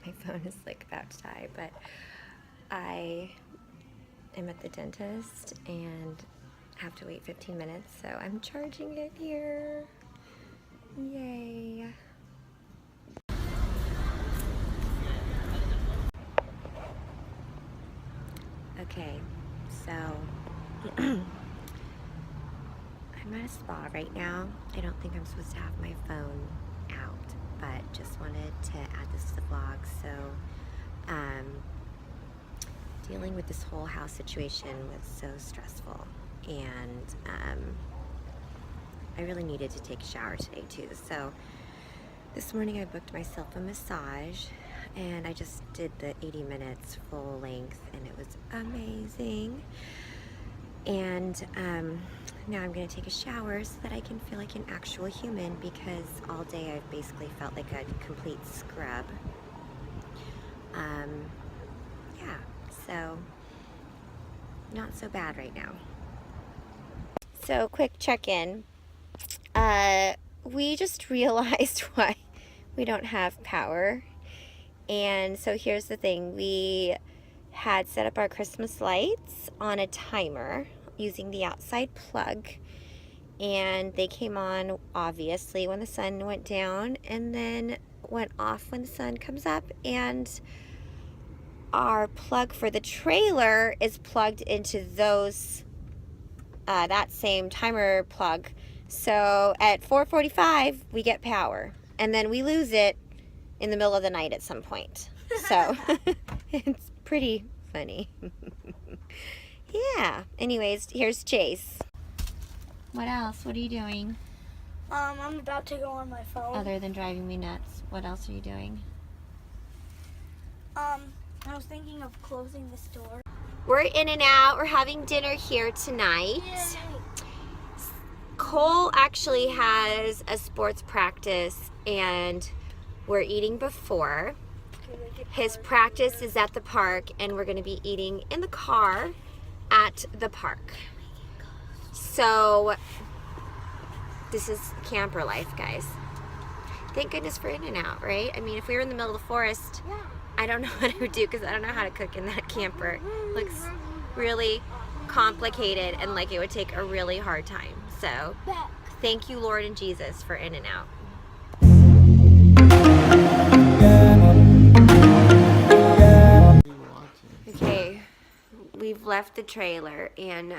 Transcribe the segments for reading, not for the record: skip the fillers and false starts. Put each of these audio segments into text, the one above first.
My phone is like about to die, but I am at the dentist and have to wait 15 minutes, so I'm charging it here. Yay. Okay, so I'm at a spa right now. I don't think I'm supposed to have my phone out, but just wanted to add this to the vlog. So dealing with this whole house situation was so stressful, and I really needed to take a shower today too. So this morning I booked myself a massage, and I just did the 80 minutes full length, and it was amazing. And now I'm gonna take a shower so that I can feel like an actual human, because all day I've basically felt like a complete scrub. Yeah, so not so bad right now. So quick check-in. We just realized why we don't have power. And so here's the thing. We had set up our Christmas lights on a timer using the outside plug, and they came on obviously when the sun went down and then went off when the sun comes up, and our plug for the trailer is plugged into those that same timer plug. So at 4:45 we get power, and then we lose it in the middle of the night at some point. So it's pretty funny. Yeah. Anyways, here's Chase. What else? What are you doing? I'm about to go on my phone. Other than driving me nuts, what else are you doing? I was thinking of closing this door. We're in and out. We're having dinner here tonight. Yay. Cole actually has a sports practice, and we're eating before. His practice is at the park, and we're going to be eating in the car at the park. So this is camper life, guys. Thank goodness for In-N-Out, right? I mean, if we were in the middle of the forest, Yeah. I don't know what I would do, because I don't know how to cook in that camper. It looks really complicated, and like it would take a really hard time. So Back. thank you, Lord and Jesus, for In-N-Out. Okay, we've left the trailer, and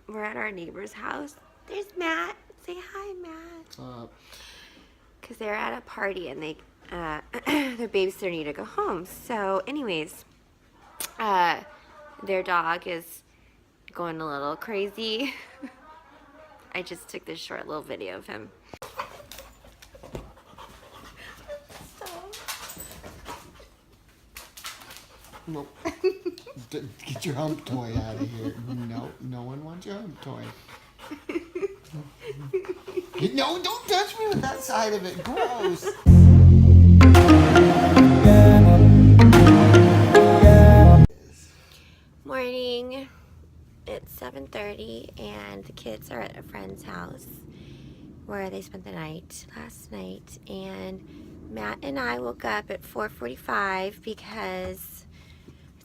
we're at our neighbor's house. There's Matt. Say hi, Matt. Because they're at a party, and they their babysitter need to go home. So anyways, their dog is going a little crazy. I just took this short little video of him. Well, get your hump toy out of here. No, no one wants your hump toy. No, don't touch me with that side of it. Gross. Morning. It's 7:30, and the kids are at a friend's house where they spent the night last night. And Matt and I woke up at 4:45 because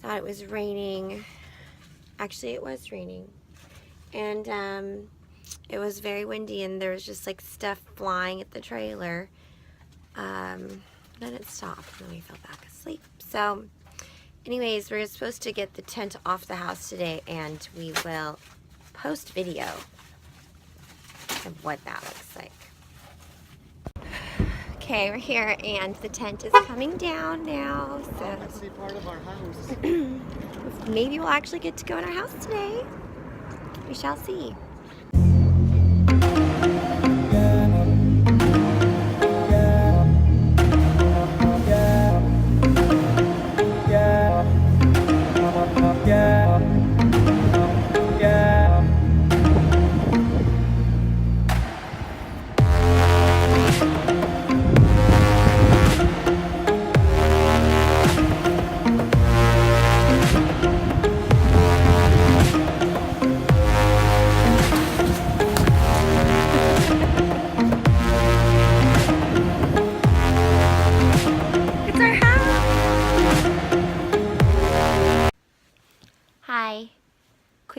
I thought it was raining. Actually, it was raining, and it was very windy, and there was just like stuff flying at the trailer. Then it stopped, and then we fell back asleep. So anyways, we're supposed to get the tent off the house today, and we will post video of what that looks like. Okay, we're here, and the tent is coming down now, so That's the part of our house. maybe we'll actually get to go in our house today. We shall see.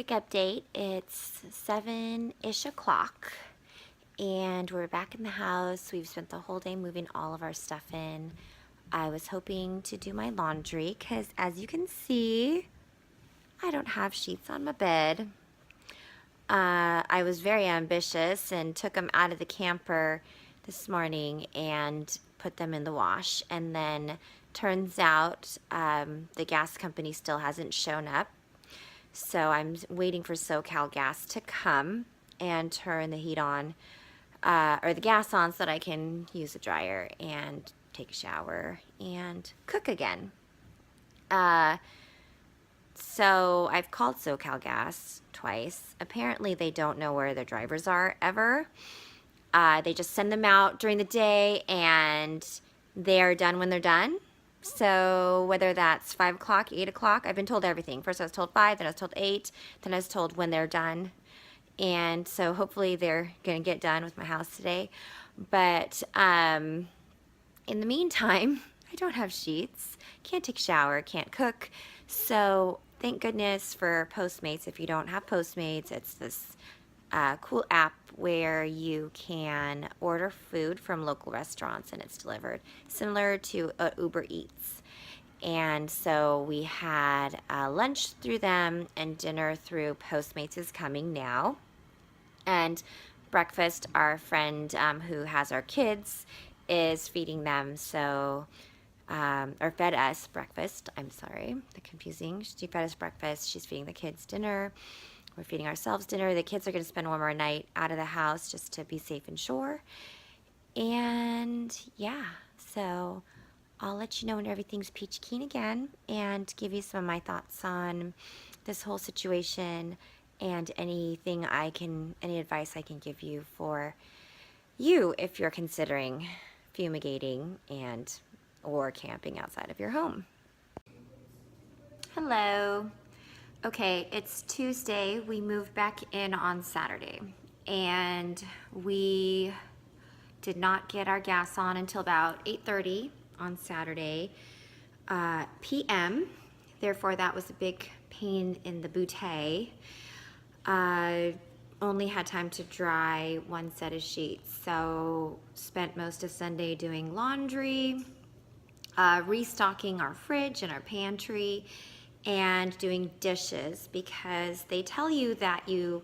quick update. It's 7-ish o'clock and we're back in the house. We've spent the whole day moving all of our stuff in. I was hoping to do my laundry because, as you can see, I don't have sheets on my bed. I was very ambitious and took them out of the camper this morning and put them in the wash, and then turns out the gas company still hasn't shown up, so I'm waiting for SoCal Gas to come and turn the heat on or the gas on so that I can use the dryer and take a shower and cook again. So I've called SoCal Gas twice. Apparently they don't know where their drivers are ever. They just send them out during the day and they're done when they're done. So whether that's 5 o'clock, 8 o'clock, I've been told everything. First I was told 5, then I was told 8, then I was told when they're done. And so hopefully they're going to get done with my house today. But in the meantime, I don't have sheets, can't take a shower, can't cook. So thank goodness for Postmates. If you don't have Postmates, it's this cool app where you can order food from local restaurants and it's delivered, similar to Uber Eats. And so we had lunch through them and dinner through Postmates is coming now. And breakfast, our friend who has our kids is feeding them, so or fed us breakfast. I'm sorry, the confusing. She fed us breakfast. She's feeding the kids dinner. We're feeding ourselves dinner. The kids are going to spend one more night out of the house just to be safe and sure. And yeah, so I'll let you know when everything's peachy keen again and give you some of my thoughts on this whole situation and any advice I can give you for you if you're considering fumigating or camping outside of your home. Hello. Okay, it's Tuesday. We moved back in on Saturday and we did not get our gas on until about 8:30 on Saturday p.m. Therefore, that was a big pain in the bootay. Only had time to dry one set of sheets, so spent most of Sunday doing laundry, restocking our fridge and our pantry, and doing dishes, because they tell you that you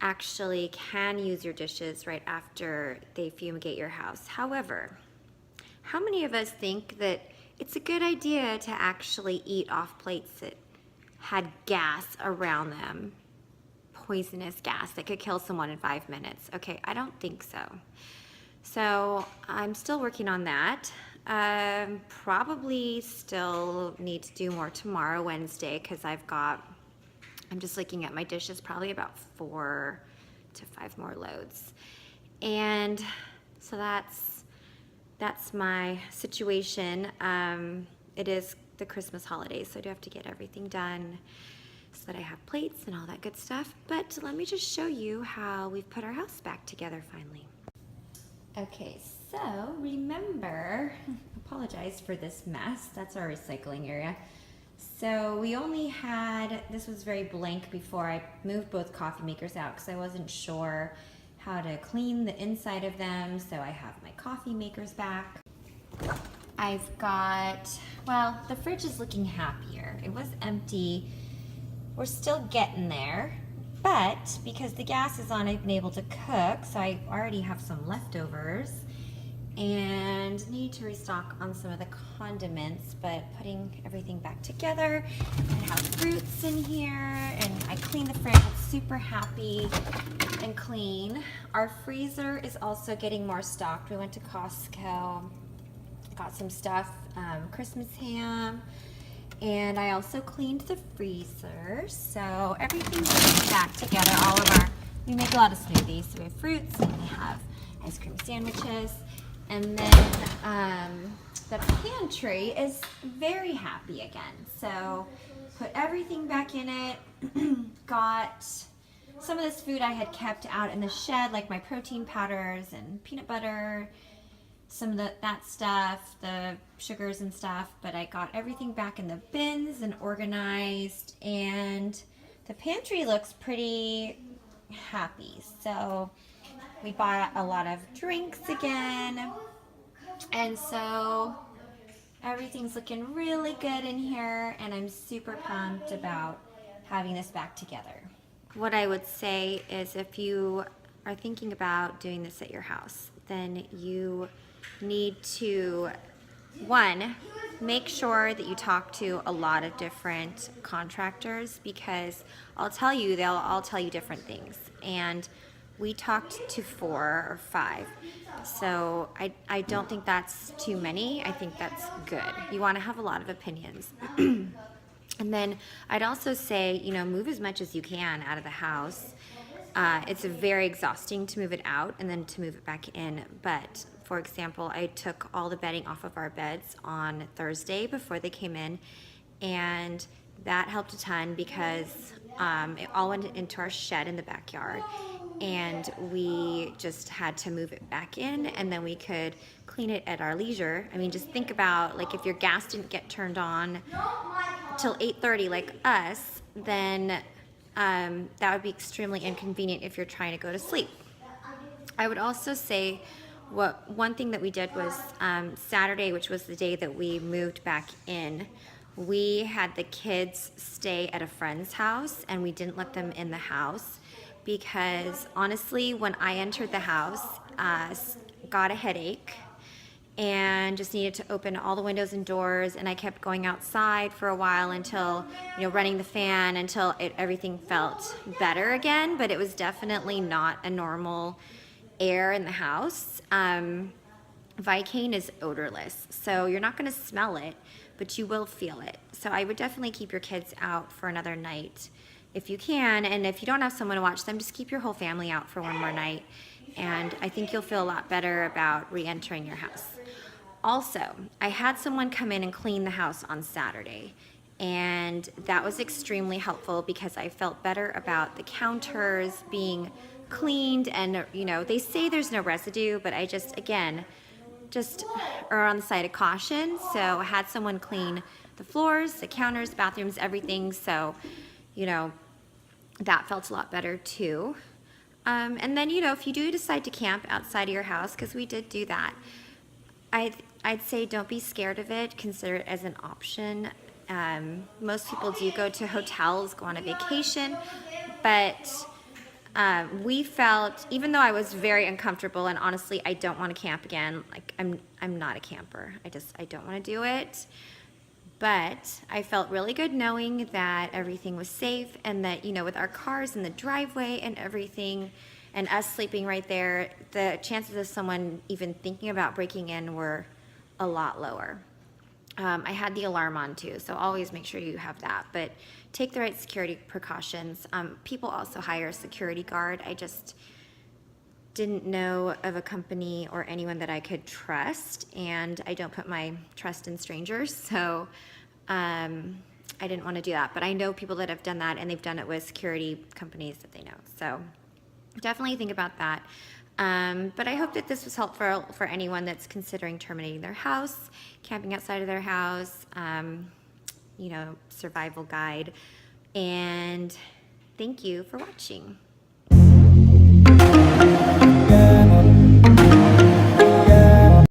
actually can use your dishes right after they fumigate your house. However, how many of us think that it's a good idea to actually eat off plates that had gas around them? Poisonous gas that could kill someone in 5 minutes. Okay, I don't think so. So I'm still working on that. Probably still need to do more tomorrow, Wednesday, because I'm just looking at my dishes, probably about 4 to 5 more loads. And so that's my situation. It is the Christmas holidays, so I do have to get everything done so that I have plates and all that good stuff. But let me just show you how we've put our house back together finally. Okay, so remember, apologize for this mess. That's our recycling area. So we only had, this was very blank before I moved both coffee makers out because I wasn't sure how to clean the inside of them. So I have my coffee makers back. I've got, well, the fridge is looking happier. It was empty. We're still getting there, but because the gas is on, I've been able to cook, so I already have some leftovers and need to restock on some of the condiments, but putting everything back together. I have fruits in here, and I cleaned the fridge. It's super happy and clean. Our freezer is also getting more stocked. We went to Costco, got some stuff, Christmas ham, and I also cleaned the freezer. So everything's back together. We make a lot of smoothies. So we have fruits and we have ice cream sandwiches. And then the pantry is very happy again. So put everything back in it. Got some of this food I had kept out in the shed, like my protein powders and peanut butter, some of that stuff, the sugars and stuff, but I got everything back in the bins and organized, and the pantry looks pretty happy. So we bought a lot of drinks again. And so everything's looking really good in here, and I'm super pumped about having this back together. What I would say is if you are thinking about doing this at your house, then you need to, one, make sure that you talk to a lot of different contractors, because I'll tell you, they'll all tell you different things. And we talked to 4 or 5. So I don't think that's too many. I think that's good. You want to have a lot of opinions. And then I'd also say, you know, move as much as you can out of the house. It's very exhausting to move it out and then to move it back in. But for example, I took all the bedding off of our beds on Thursday before they came in, and that helped a ton because it all went into our shed in the backyard, and we just had to move it back in, and then we could clean it at our leisure. I mean, just think about, like, if your gas didn't get turned on till 8:30 like us, then that would be extremely inconvenient if you're trying to go to sleep. I would also say one thing that we did was Saturday, which was the day that we moved back in, we had the kids stay at a friend's house, and we didn't let them in the house because honestly, when I entered the house, got a headache and just needed to open all the windows and doors, and I kept going outside for a while until, you know, running the fan until everything felt better again, but it was definitely not a normal air in the house. Vicane is odorless, so you're not going to smell it, but you will feel it. So I would definitely keep your kids out for another night if you can, and if you don't have someone to watch them, just keep your whole family out for one more night, and I think you'll feel a lot better about re-entering your house. Also, I had someone come in and clean the house on Saturday, and that was extremely helpful because I felt better about the counters being cleaned, and you know, they say there's no residue, but I just are on the side of caution. So I had someone clean the floors, the counters, the bathrooms, everything. So, you know, that felt a lot better too. And then, you know, if you do decide to camp outside of your house, because we did do that, I'd say don't be scared of it. Consider it as an option. Most people do go to hotels, go on a vacation, but we felt, even though I was very uncomfortable, and honestly, I don't want to camp again. Like, I'm not a camper. I don't want to do it. But I felt really good knowing that everything was safe, and that, you know, with our cars in the driveway and everything, and us sleeping right there, the chances of someone even thinking about breaking in were a lot lower. I had the alarm on too, so always make sure you have that, but take the right security precautions. People also hire a security guard. I just didn't know of a company or anyone that I could trust, and I don't put my trust in strangers, so I didn't want to do that. But I know people that have done that, and they've done it with security companies that they know, so definitely think about that. But I hope that this was helpful for anyone that's considering terminating their house, camping outside of their house, you know, survival guide. And thank you for watching.